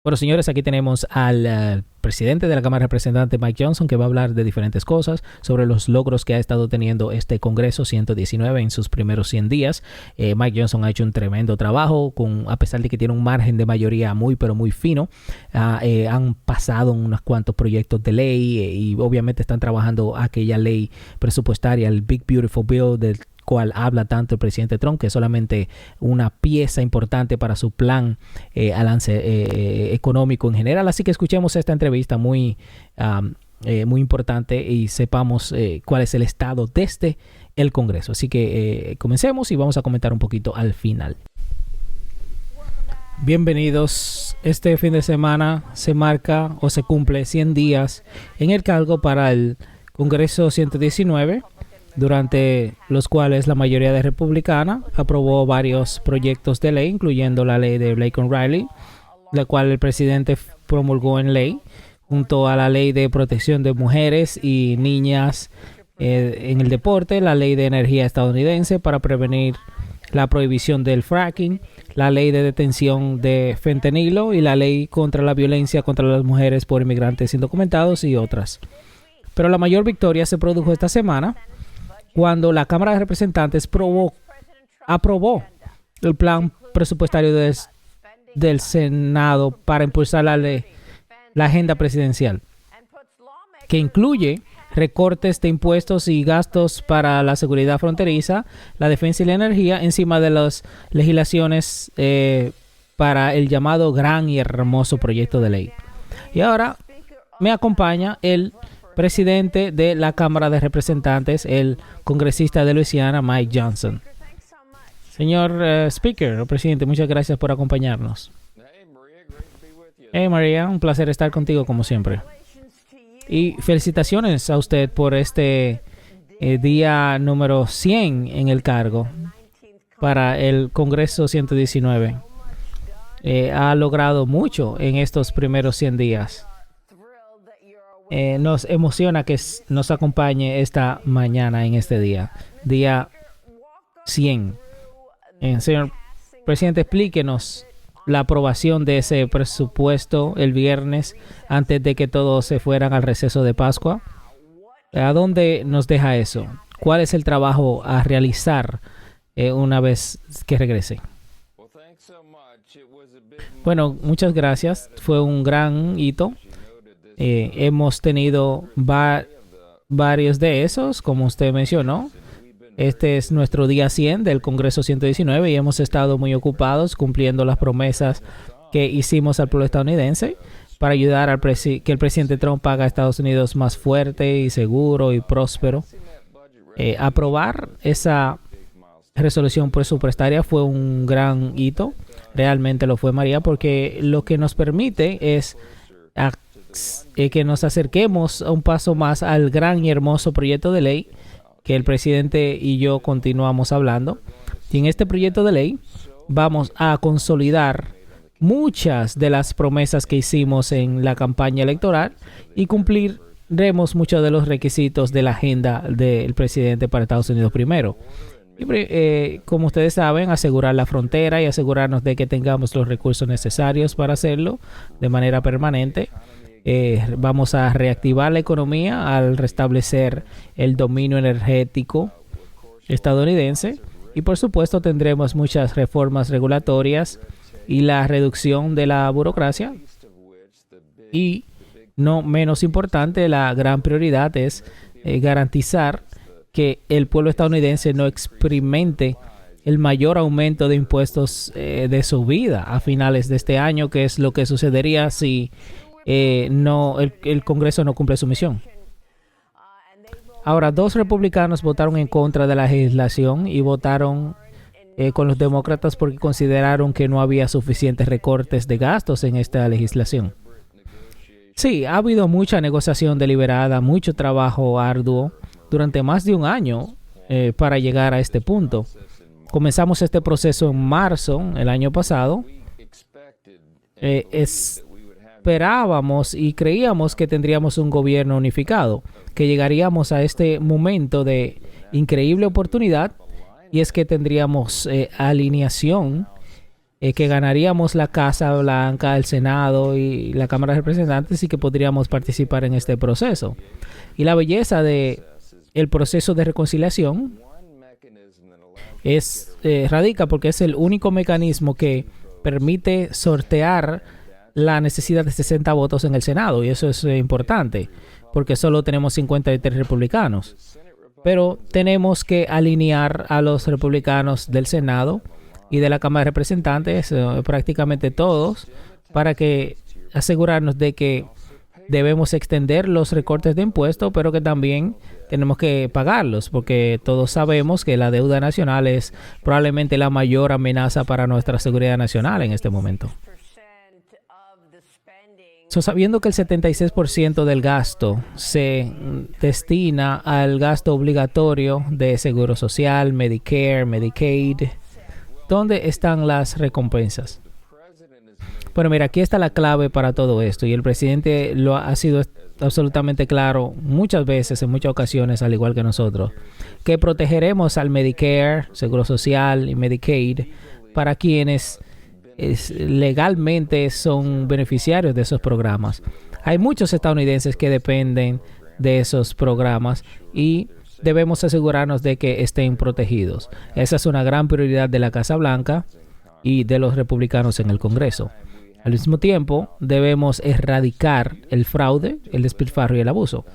Bueno, señores, aquí tenemos al presidente de la Cámara de Representantes, Mike Johnson, que va a hablar de diferentes cosas sobre los logros que ha estado teniendo este Congreso 119 en sus primeros 100 días. Mike Johnson ha hecho un tremendo trabajo, a pesar de que tiene un margen de mayoría muy, pero muy fino. Han pasado unos cuantos proyectos de ley y obviamente están trabajando aquella ley presupuestaria, el Big Beautiful Bill del cual habla tanto el presidente Trump, que es solamente una pieza importante para su plan avance económico en general. Así que escuchemos esta entrevista muy importante y sepamos cuál es el estado desde el Congreso. Así que comencemos y vamos a comentar un poquito al final. Bienvenidos. Este fin de semana se marca o se cumple 100 días en el cargo para el Congreso 119, durante los cuales la mayoría de republicana aprobó varios proyectos de ley, incluyendo la ley de Blake Riley, la cual el presidente promulgó en ley, junto a la ley de protección de mujeres y niñas en el deporte, la ley de energía estadounidense para prevenir la prohibición del fracking, la ley de detención de fentanilo y la ley contra la violencia contra las mujeres por inmigrantes indocumentados y otras. Pero la mayor victoria se produjo esta semana cuando la Cámara de Representantes aprobó el plan presupuestario del Senado para impulsar la agenda presidencial, que incluye recortes de impuestos y gastos para la seguridad fronteriza, la defensa y la energía, encima de las legislaciones para el llamado gran y hermoso proyecto de ley. Y ahora me acompaña el presidente de la Cámara de Representantes, el congresista de Luisiana, Mike Johnson. Señor Speaker, o presidente, muchas gracias por acompañarnos. Hey María, un placer estar contigo como siempre. Y felicitaciones a usted por este día número 100 en el cargo para el Congreso 119. Ha logrado mucho en estos primeros 100 días. Nos emociona que nos acompañe esta mañana en este día 100. Señor presidente, explíquenos la aprobación de ese presupuesto el viernes antes de que todos se fueran al receso de Pascua. ¿A dónde nos deja eso? ¿Cuál es el trabajo a realizar una vez que regrese? Bueno, muchas gracias. Fue un gran hito. Hemos tenido varios de esos, como usted mencionó. Este es nuestro día 100 del Congreso 119 y hemos estado muy ocupados cumpliendo las promesas que hicimos al pueblo estadounidense para ayudar a que el presidente Trump haga a Estados Unidos más fuerte y seguro y próspero. Aprobar esa resolución presupuestaria fue un gran hito. Realmente lo fue, María, porque lo que nos permite es que nos acerquemos a un paso más al gran y hermoso proyecto de ley que el presidente y yo continuamos hablando. Y en este proyecto de ley vamos a consolidar muchas de las promesas que hicimos en la campaña electoral y cumpliremos muchos de los requisitos de la agenda del presidente para Estados Unidos primero. Y, como ustedes saben, asegurar la frontera y asegurarnos de que tengamos los recursos necesarios para hacerlo de manera permanente. Vamos a reactivar la economía al restablecer el dominio energético estadounidense y por supuesto tendremos muchas reformas regulatorias y la reducción de la burocracia, y no menos importante, la gran prioridad es garantizar que el pueblo estadounidense no experimente el mayor aumento de impuestos de su vida a finales de este año, que es lo que sucedería si el Congreso no cumple su misión. Ahora, 2 republicanos votaron en contra de la legislación y votaron con los demócratas porque consideraron que no había suficientes recortes de gastos en esta legislación. Sí, ha habido mucha negociación deliberada, mucho trabajo arduo durante más de un año para llegar a este punto. Comenzamos este proceso en marzo el año pasado. Esperábamos y creíamos que tendríamos un gobierno unificado, que llegaríamos a este momento de increíble oportunidad, y es que tendríamos alineación que ganaríamos la Casa Blanca, el Senado y la Cámara de Representantes y que podríamos participar en este proceso. Y la belleza de el proceso de reconciliación radica porque es el único mecanismo que permite sortear la necesidad de 60 votos en el Senado, y eso es importante porque solo tenemos 53 republicanos. Pero tenemos que alinear a los republicanos del Senado y de la Cámara de Representantes, prácticamente todos, para que asegurarnos de que debemos extender los recortes de impuestos, pero que también tenemos que pagarlos, porque todos sabemos que la deuda nacional es probablemente la mayor amenaza para nuestra seguridad nacional en este momento. Sabiendo que el 76% del gasto se destina al gasto obligatorio de Seguro Social, Medicare, Medicaid, ¿dónde están las recompensas? Bueno, mira, aquí está la clave para todo esto, y el presidente lo ha sido absolutamente claro muchas veces, en muchas ocasiones, al igual que nosotros, que protegeremos al Medicare, Seguro Social y Medicaid para quienes legalmente son beneficiarios de esos programas. Hay muchos estadounidenses que dependen de esos programas y debemos asegurarnos de que estén protegidos. Esa es una gran prioridad de la Casa Blanca y de los republicanos en el Congreso. Al mismo tiempo, debemos erradicar el fraude, el despilfarro y el abuso.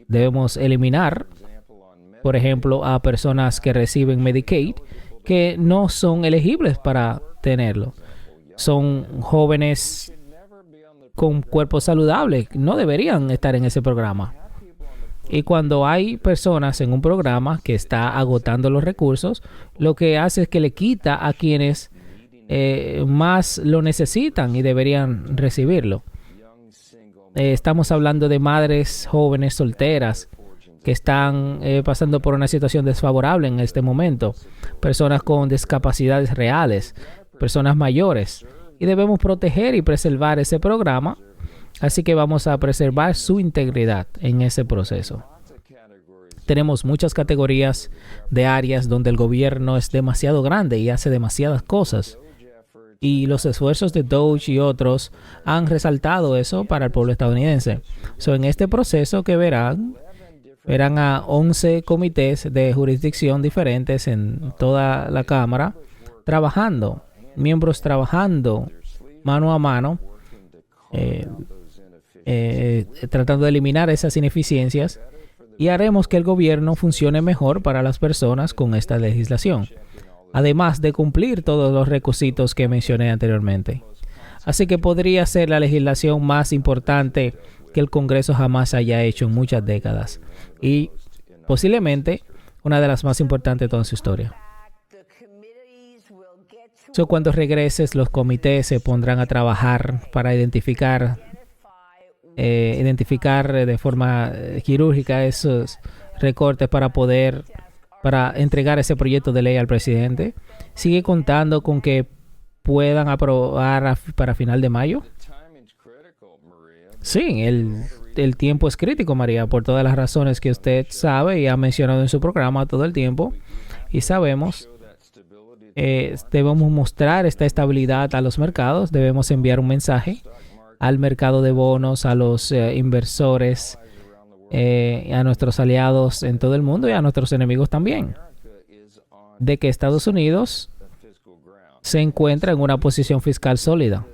Debemos eliminar, por ejemplo, a personas que reciben Medicaid que no son elegibles para tenerlo. Son jóvenes con cuerpo saludable, no deberían estar en ese programa. Y cuando hay personas en un programa que está agotando los recursos, lo que hace es que le quita a quienes más lo necesitan y deberían recibirlo. Estamos hablando de madres jóvenes solteras que están pasando por una situación desfavorable en este momento, personas con discapacidades reales, personas mayores, y debemos proteger y preservar ese programa, así que vamos a preservar su integridad en ese proceso. Tenemos muchas categorías de áreas donde el gobierno es demasiado grande y hace demasiadas cosas, y los esfuerzos de DOGE y otros han resaltado eso para el pueblo estadounidense. En este proceso que verán a 11 comités de jurisdicción diferentes en toda la Cámara trabajando, miembros trabajando mano a mano, tratando de eliminar esas ineficiencias, y haremos que el gobierno funcione mejor para las personas con esta legislación, además de cumplir todos los requisitos que mencioné anteriormente. Así que podría ser la legislación más importante que el Congreso jamás haya hecho en muchas décadas, y posiblemente una de las más importantes de toda su historia. Cuando regreses, los comités se pondrán a trabajar para identificar de forma quirúrgica esos recortes para entregar ese proyecto de ley al presidente. Sigue contando con que puedan aprobar para final de mayo. Sí, el tiempo es crítico, María, por todas las razones que usted sabe y ha mencionado en su programa todo el tiempo. Y sabemos, debemos mostrar esta estabilidad a los mercados, debemos enviar un mensaje al mercado de bonos, a los inversores, a nuestros aliados en todo el mundo y a nuestros enemigos también, de que Estados Unidos se encuentra en una posición fiscal sólida.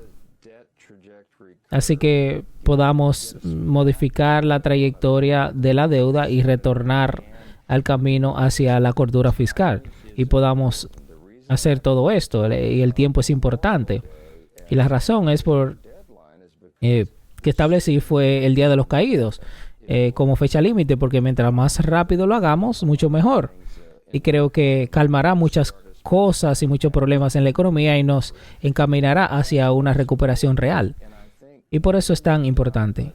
Así que podamos modificar la trayectoria de la deuda y retornar al camino hacia la cordura fiscal. Y podamos hacer todo esto. Y el tiempo es importante. Y la razón es que establecí fue el Día de los Caídos como fecha límite, porque mientras más rápido lo hagamos, mucho mejor. Y creo que calmará muchas cosas y muchos problemas en la economía y nos encaminará hacia una recuperación real. Y por eso es tan importante.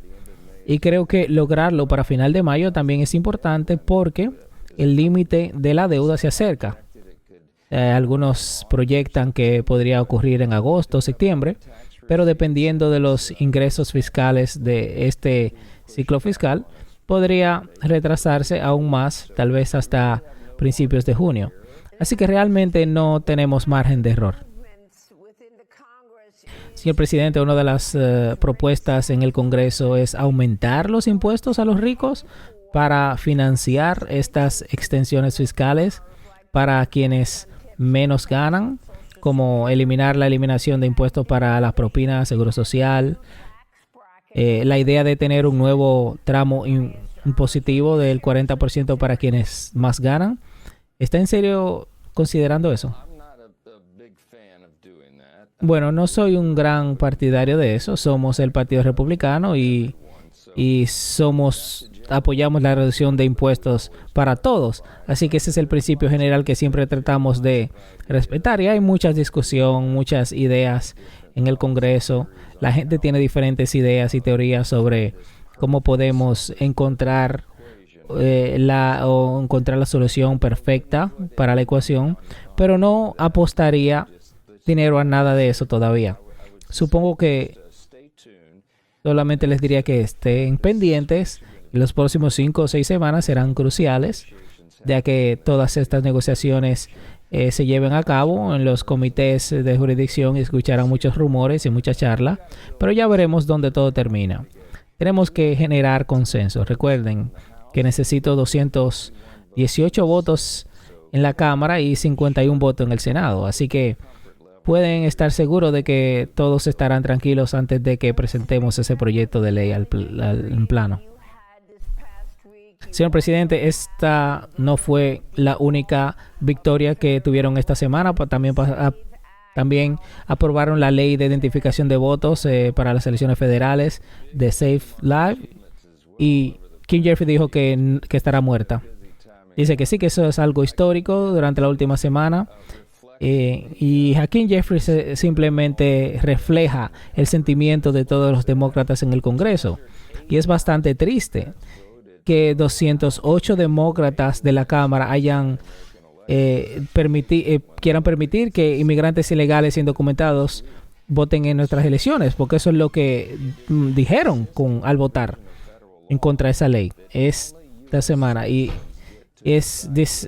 Y creo que lograrlo para final de mayo también es importante porque el límite de la deuda se acerca. Algunos proyectan que podría ocurrir en agosto o septiembre, pero dependiendo de los ingresos fiscales de este ciclo fiscal, podría retrasarse aún más, tal vez hasta principios de junio. Así que realmente no tenemos margen de error. Señor presidente, una de las propuestas en el Congreso es aumentar los impuestos a los ricos para financiar estas extensiones fiscales para quienes menos ganan, como eliminar la eliminación de impuestos para las propinas, seguro social, la idea de tener un nuevo tramo impositivo del 40% para quienes más ganan. ¿Está en serio considerando eso? Bueno, no soy un gran partidario de eso. Somos el Partido Republicano y apoyamos la reducción de impuestos para todos. Así que ese es el principio general que siempre tratamos de respetar. Y hay mucha discusión, muchas ideas en el Congreso. La gente tiene diferentes ideas y teorías sobre cómo podemos encontrar la solución perfecta para la ecuación, pero no apostaría dinero a nada de eso todavía. Supongo que solamente les diría que estén pendientes. Los próximos 5 o 6 semanas serán cruciales, ya que todas estas negociaciones se lleven a cabo en los comités de jurisdicción y escucharán muchos rumores y mucha charla, pero ya veremos dónde todo termina. Tenemos que generar consenso. Recuerden que necesito 218 votos en la Cámara y 51 votos en el Senado, así que pueden estar seguros de que todos estarán tranquilos antes de que presentemos ese proyecto de ley en plano. Señor presidente, esta no fue la única victoria que tuvieron esta semana. También aprobaron la ley de identificación de votos para las elecciones federales de Safe Live. Y Kim Jeffrey dijo que estará muerta. Dice que sí, que eso es algo histórico durante la última semana. Y Hakeem Jeffries simplemente refleja el sentimiento de todos los demócratas en el Congreso. Y es bastante triste que 208 demócratas de la Cámara quieran permitir que inmigrantes ilegales e indocumentados voten en nuestras elecciones, porque eso es lo que dijeron al votar en contra de esa ley esta semana. Y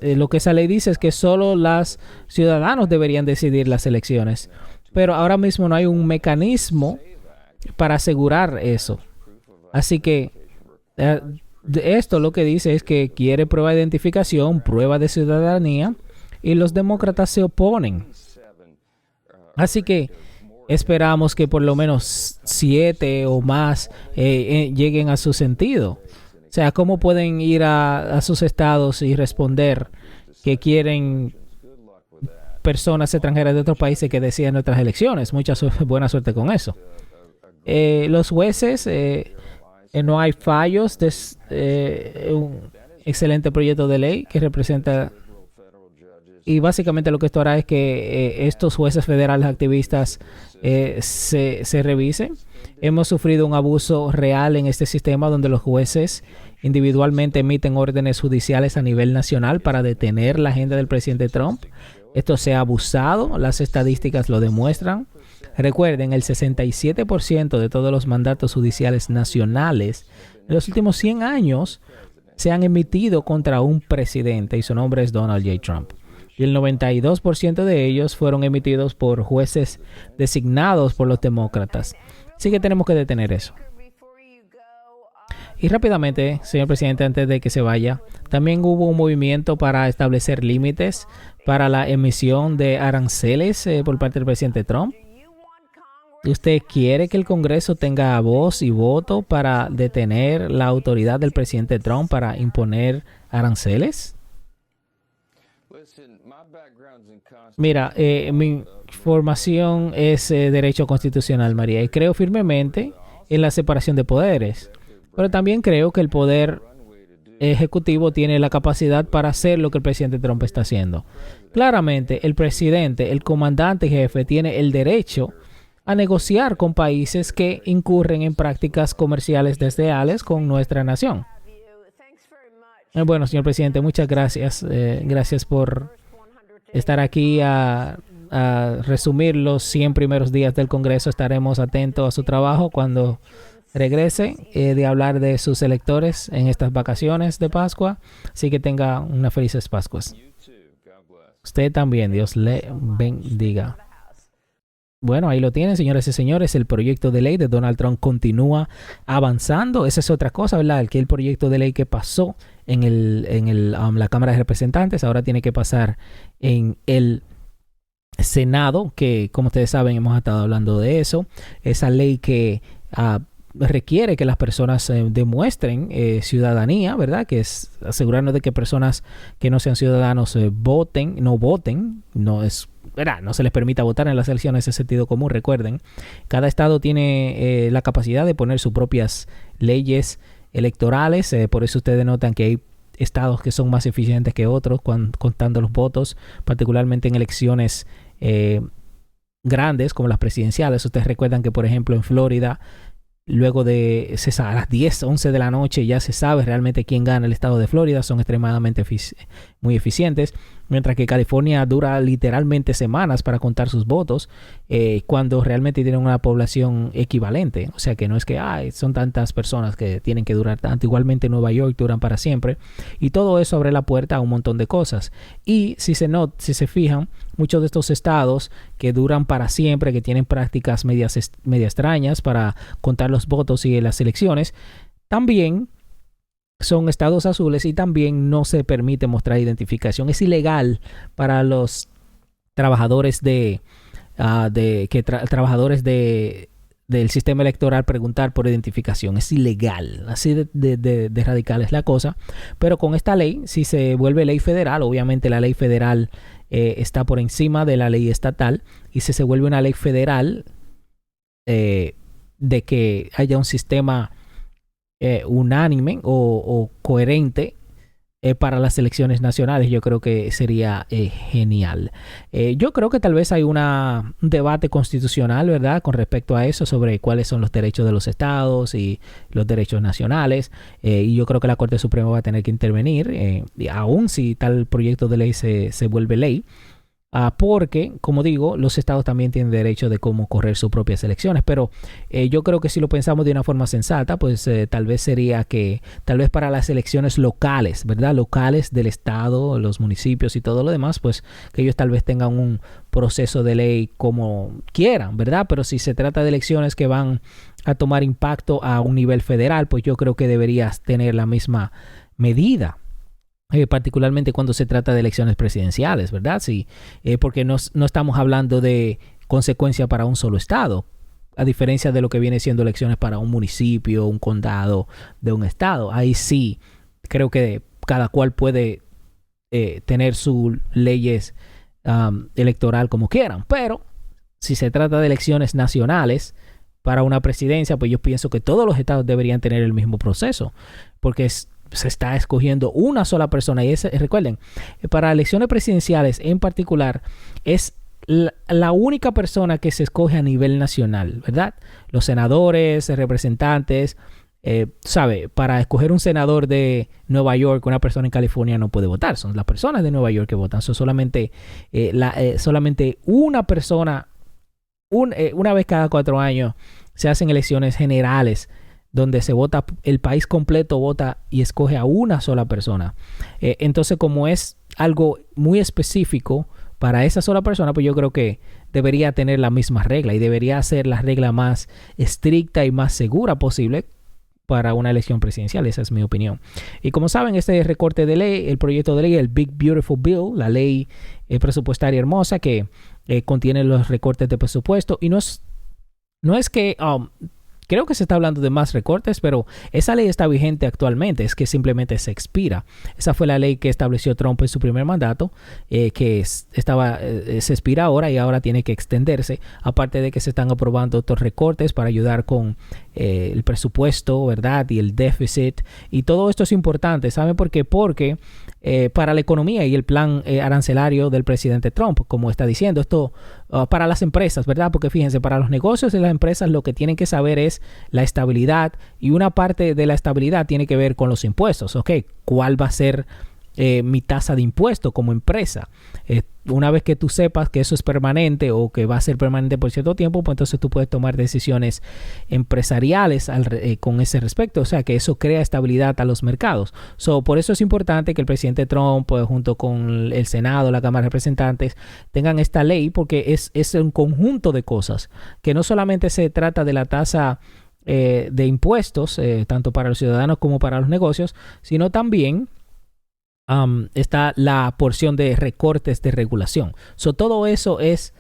lo que esa ley dice es que solo los ciudadanos deberían decidir las elecciones. Pero ahora mismo no hay un mecanismo para asegurar eso. Así que esto lo que dice es que quiere prueba de identificación, prueba de ciudadanía, y los demócratas se oponen. Así que esperamos que por lo menos 7 o más lleguen a su sentido. O sea, ¿cómo pueden ir a sus estados y responder que quieren personas extranjeras de otros países que decidan nuestras elecciones? Buena suerte con eso. Los jueces, no hay fallos. Un excelente proyecto de ley que representa. Y básicamente lo que esto hará es que estos jueces federales activistas se revisen. Hemos sufrido un abuso real en este sistema donde los jueces individualmente emiten órdenes judiciales a nivel nacional para detener la agenda del presidente Trump. Esto se ha abusado, las estadísticas lo demuestran. Recuerden, el 67% de todos los mandatos judiciales nacionales en los últimos 100 años se han emitido contra un presidente y su nombre es Donald J. Trump. Y el 92% de ellos fueron emitidos por jueces designados por los demócratas. Así que tenemos que detener eso. Y rápidamente, señor presidente, antes de que se vaya, también hubo un movimiento para establecer límites para la emisión de aranceles por parte del presidente Trump. ¿Usted quiere que el Congreso tenga voz y voto para detener la autoridad del presidente Trump para imponer aranceles? Mira, mi formación es derecho constitucional, María, y creo firmemente en la separación de poderes. Pero también creo que el poder ejecutivo tiene la capacidad para hacer lo que el presidente Trump está haciendo. Claramente, el presidente, el comandante jefe, tiene el derecho a negociar con países que incurren en prácticas comerciales desleales con nuestra nación. Bueno, señor presidente, muchas gracias. Gracias por estar aquí a resumir los 100 primeros días del Congreso. Estaremos atentos a su trabajo cuando regrese de hablar de sus electores en estas vacaciones de Pascua. Así que tenga unas felices Pascuas. Usted también. Dios le bendiga. Bueno, ahí lo tienen, señoras y señores. El proyecto de ley de Donald Trump continúa avanzando. Esa es otra cosa, ¿verdad? El proyecto de ley que pasó la Cámara de Representantes ahora tiene que pasar en el Senado, que como ustedes saben hemos estado hablando de eso. Esa ley que requiere que las personas demuestren ciudadanía, ¿verdad? Que es asegurarnos de que personas que no sean ciudadanos voten, no es, ¿verdad? No se les permita votar en las elecciones, es sentido común, recuerden. Cada estado tiene la capacidad de poner sus propias leyes electorales, por eso ustedes notan que hay estados que son más eficientes que otros contando los votos, particularmente en elecciones grandes como las presidenciales. Ustedes recuerdan que, por ejemplo, en Florida, luego de a las 10, 11 de la noche ya se sabe realmente quién gana el estado de Florida. Son extremadamente muy eficientes. Mientras que California dura literalmente semanas para contar sus votos, cuando realmente tienen una población equivalente. O sea que no es que son tantas personas que tienen que durar tanto. Igualmente Nueva York duran para siempre. Y todo eso abre la puerta a un montón de cosas. Y si se fijan, muchos de estos estados que duran para siempre, que tienen prácticas media extrañas para contar los votos y las elecciones, también son estados azules y también no se permite mostrar identificación. Es ilegal para los trabajadores del sistema electoral preguntar por identificación. Es ilegal. Así de radical es la cosa. Pero con esta ley, si se vuelve ley federal, obviamente la ley federal está por encima de la ley estatal, y si se vuelve una ley federal de que haya un sistema unánime o coherente para las elecciones nacionales, yo creo que sería genial. Yo creo que tal vez hay un debate constitucional, ¿verdad?, con respecto a eso, sobre cuáles son los derechos de los estados y los derechos nacionales, y yo creo que la Corte Suprema va a tener que intervenir, aun si tal proyecto de ley se vuelve ley. Porque, como digo, los estados también tienen derecho de cómo correr sus propias elecciones, pero yo creo que si lo pensamos de una forma sensata, pues tal vez sería que, tal vez para las elecciones locales, ¿verdad? Locales del estado, los municipios y todo lo demás, pues que ellos tal vez tengan un proceso de ley como quieran, ¿verdad? Pero si se trata de elecciones que van a tomar impacto a un nivel federal, pues yo creo que deberías tener la misma medida. Particularmente cuando se trata de elecciones presidenciales, ¿verdad? Sí, porque no estamos hablando de consecuencia para un solo estado, a diferencia de lo que viene siendo elecciones para un municipio, un condado de un estado. Ahí sí, creo que cada cual puede tener sus leyes electoral como quieran, pero si se trata de elecciones nacionales para una presidencia, pues yo pienso que todos los estados deberían tener el mismo proceso, porque se está escogiendo una sola persona. Y recuerden, para elecciones presidenciales en particular, es la única persona que se escoge a nivel nacional, ¿verdad? Los senadores, representantes, para escoger un senador de Nueva York, una persona en California no puede votar. Son las personas de Nueva York que votan. Son solamente una persona, una vez cada 4 años, se hacen elecciones generales donde se vota, el país completo vota y escoge a una sola persona. Entonces, como es algo muy específico para esa sola persona, pues yo creo que debería tener la misma regla y debería ser la regla más estricta y más segura posible para una elección presidencial. Esa es mi opinión. Y como saben, este recorte de ley, el proyecto de ley, el Big Beautiful Bill, la ley presupuestaria hermosa que contiene los recortes de presupuesto, y no es que creo que se está hablando de más recortes, pero esa ley está vigente actualmente, es que simplemente se expira. Esa fue la ley que estableció Trump en su primer mandato, que se expira ahora y ahora tiene que extenderse, aparte de que se están aprobando otros recortes para ayudar con el presupuesto, ¿verdad? Y el déficit, y todo esto es importante. ¿Saben por qué? Porque para la economía y el plan arancelario del presidente Trump, como está diciendo, esto para las empresas, ¿verdad? Porque fíjense, para los negocios y las empresas lo que tienen que saber es la estabilidad, y una parte de la estabilidad tiene que ver con los impuestos, ¿ok? ¿Cuál va a ser mi tasa de impuesto como empresa. Una vez que tú sepas que eso es permanente o que va a ser permanente por cierto tiempo, pues entonces tú puedes tomar decisiones empresariales con ese respecto. O sea, que eso crea estabilidad a los mercados. Por eso es importante que el presidente Trump, pues, junto con el Senado, la Cámara de Representantes, tengan esta ley, porque es un conjunto de cosas, que no solamente se trata de la tasa de impuestos, tanto para los ciudadanos como para los negocios, sino también está la porción de recortes de regulación. Todo eso es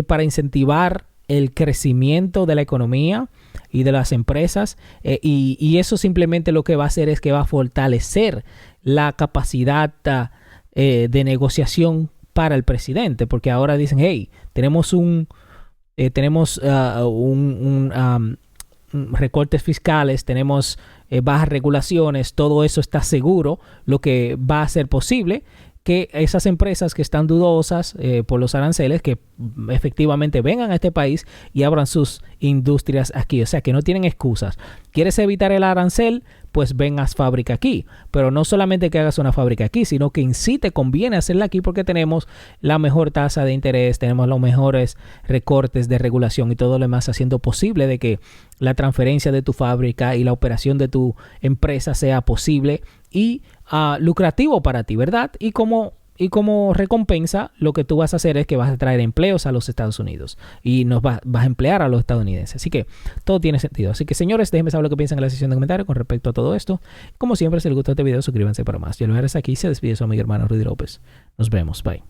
para incentivar el crecimiento de la economía y de las empresas, y eso simplemente lo que va a hacer es que va a fortalecer la capacidad de negociación para el presidente, porque ahora dicen, hey, tenemos recortes fiscales, tenemos bajas regulaciones, todo eso está seguro, lo que va a hacer posible que esas empresas que están dudosas por los aranceles, que efectivamente vengan a este país y abran sus industrias aquí. O sea, que no tienen excusas. ¿Quieres evitar el arancel? Pues ven a fábrica aquí. Pero no solamente que hagas una fábrica aquí, sino que en sí te conviene hacerla aquí, porque tenemos la mejor tasa de interés, tenemos los mejores recortes de regulación y todo lo demás, haciendo posible de que la transferencia de tu fábrica y la operación de tu empresa sea posible y lucrativo para ti, ¿verdad? Y como recompensa, lo que tú vas a hacer es que vas a traer empleos a los Estados Unidos y vas a emplear a los estadounidenses. Así que todo tiene sentido. Así que, señores, déjenme saber lo que piensan en la sección de comentarios con respecto a todo esto. Como siempre, si les gustó este video, suscríbanse para más. Yo lo haré aquí. Se despide su amigo hermano Rudy López. Nos vemos. Bye.